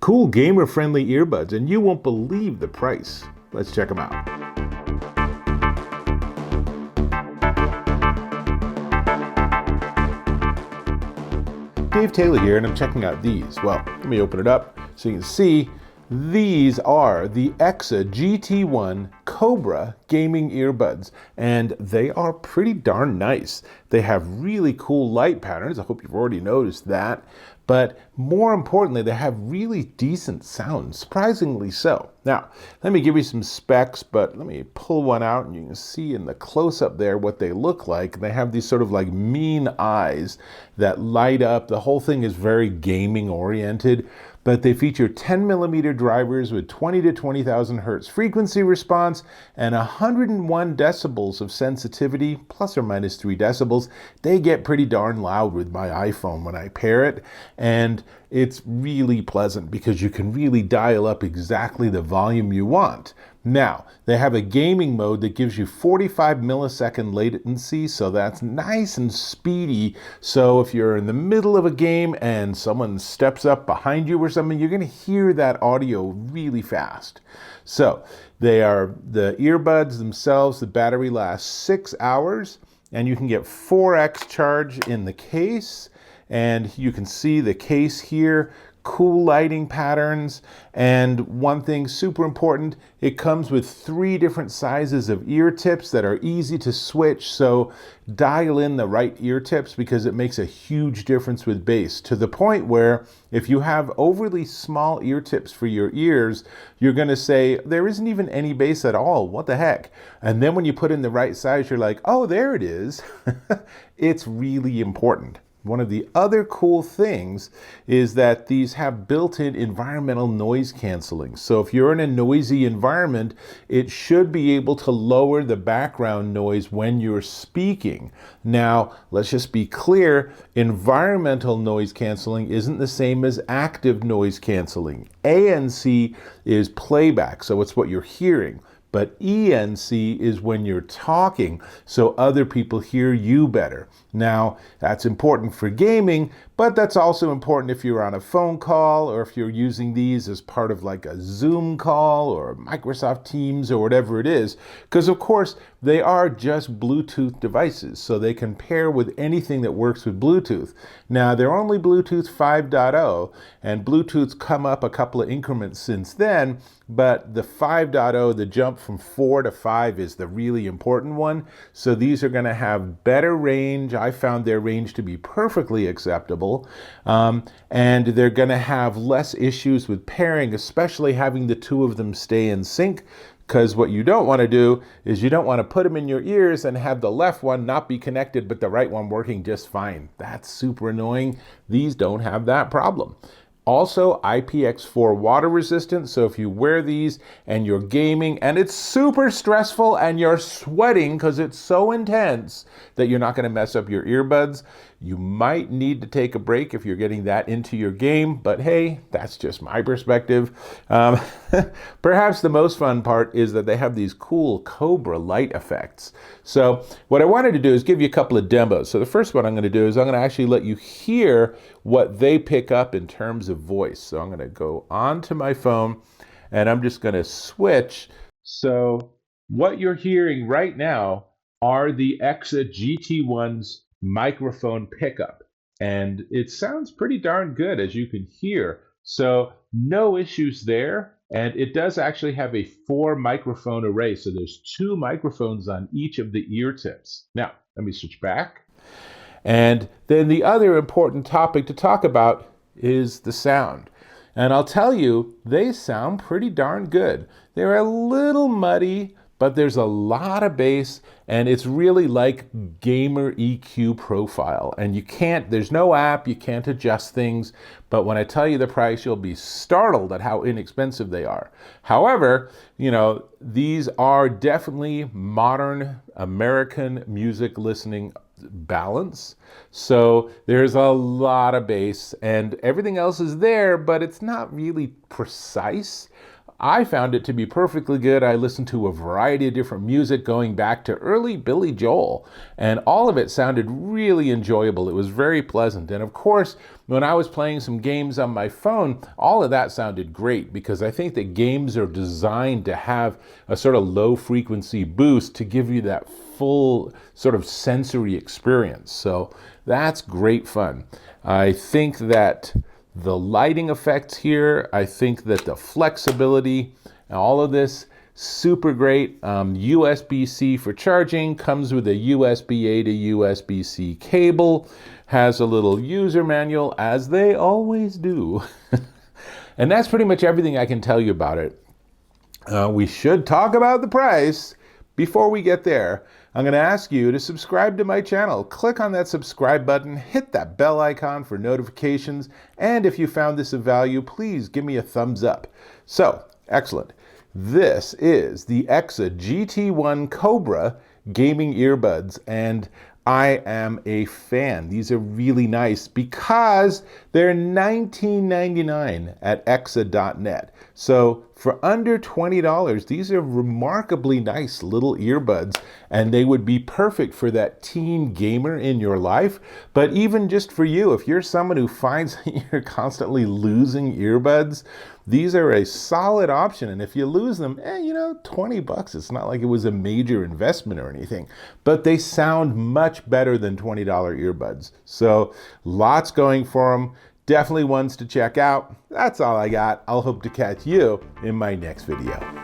cool gamer-friendly earbuds, and you won't believe the price. Let's check them out. Dave Taylor here, and I'm checking out these. Well, let me open it up so you can see. These are the EKSA GT1 Cobra gaming earbuds, and they are pretty darn nice. They have really cool light patterns. I hope you've already noticed that. But more importantly, they have really decent sound, surprisingly so. Now, let me give you some specs, but let me pull one out and you can see in the close-up there what they look like. They have these sort of like mean eyes that light up. The whole thing is very gaming oriented, but they feature 10mm drivers with 20 to 20,000 hertz frequency response and 101 decibels of sensitivity, plus or minus 3 decibels. They get pretty darn loud with my iPhone when I pair it, and it's really pleasant because you can really dial up exactly the volume you want. Now, they have a gaming mode that gives you 45 millisecond latency, so that's nice and speedy. So if you're in the middle of a game and someone steps up behind you or something, you're going to hear that audio really fast. So they are the earbuds themselves. The battery lasts 6 hours, and you can get 4x charge in the case. And you can see the case here, cool lighting patterns. And one thing super important, it comes with 3 different sizes of ear tips that are easy to switch. So dial in the right ear tips because it makes a huge difference with bass, to the point where if you have overly small ear tips for your ears, you're going to say, there isn't even any bass at all. What the heck? And then when you put in the right size, you're like, oh, there it is. It's really important. One of the other cool things is that these have built-in environmental noise canceling. So if you're in a noisy environment, it should be able to lower the background noise when you're speaking. Now, let's just be clear, environmental noise canceling isn't the same as active noise canceling. ANC is playback, so it's what you're hearing. But ENC is when you're talking, so other people hear you better. Now, that's important for gaming, but that's also important if you're on a phone call or if you're using these as part of like a Zoom call or Microsoft Teams or whatever it is, because of course they are just Bluetooth devices, so they can pair with anything that works with Bluetooth. Now, they're only Bluetooth 5.0, and Bluetooth's come up a couple of increments since then, but the 5.0, the jump from 4 to 5 is the really important one. So these are going to have better range. I found their range to be perfectly acceptable. And they're going to have less issues with pairing, especially having the two of them stay in sync. Because what you don't want to do is you don't want to put them in your ears and have the left one not be connected, but the right one working just fine. That's super annoying. These don't have that problem. Also, IPX4 water resistant, so if you wear these and you're gaming and it's super stressful and you're sweating because it's so intense that you're not going to mess up your earbuds, you might need to take a break if you're getting that into your game, but hey, that's just my perspective. Perhaps the most fun part is that they have these cool Cobra light effects. So what I wanted to do is give you a couple of demos. So the first one I'm going to do is I'm going to actually let you hear what they pick up in terms of voice. So I'm going to go onto my phone and I'm just going to switch. So what you're hearing right now are the EKSA GT1's microphone pickup, and it sounds pretty darn good, as you can hear. So no issues there, and it does actually have a 4 microphone array, so there's 2 microphones on each of the ear tips. Now let me switch back, and then the other important topic to talk about is the sound. And I'll tell you, they sound pretty darn good. They're a little muddy, but there's a lot of bass, and it's really like gamer EQ profile. And there's no app, you can't adjust things, but when I tell you the price, you'll be startled at how inexpensive they are. However, these are definitely modern American music listening balance. So there's a lot of bass, and everything else is there, but it's not really precise. I found it to be perfectly good. I listened to a variety of different music going back to early Billy Joel, and all of it sounded really enjoyable. It was very pleasant. And of course, when I was playing some games on my phone, all of that sounded great because I think that games are designed to have a sort of low frequency boost to give you that full sort of sensory experience. So that's great fun. I think that the lighting effects here, I think that the flexibility, all of this, super great. USB-C for charging, comes with a USB-A to USB-C cable, has a little user manual, as they always do. And that's pretty much everything I can tell you about it. We should talk about the price. Before we get there, I'm going to ask you to subscribe to my channel. Click on that subscribe button, hit that bell icon for notifications, and if you found this of value, please give me a thumbs up. So, excellent. This is the EKSA GT1 Cobra gaming earbuds, and I am a fan. These are really nice because they're $19.99 at eksa.net. So for under $20, these are remarkably nice little earbuds, and they would be perfect for that teen gamer in your life. But even just for you, if you're someone who finds that you're constantly losing earbuds, these are a solid option. And if you lose them, you know, $20, it's not like it was a major investment or anything, but they sound much better than $20 earbuds. So lots going for them. Definitely ones to check out. That's all I got. I'll hope to catch you in my next video.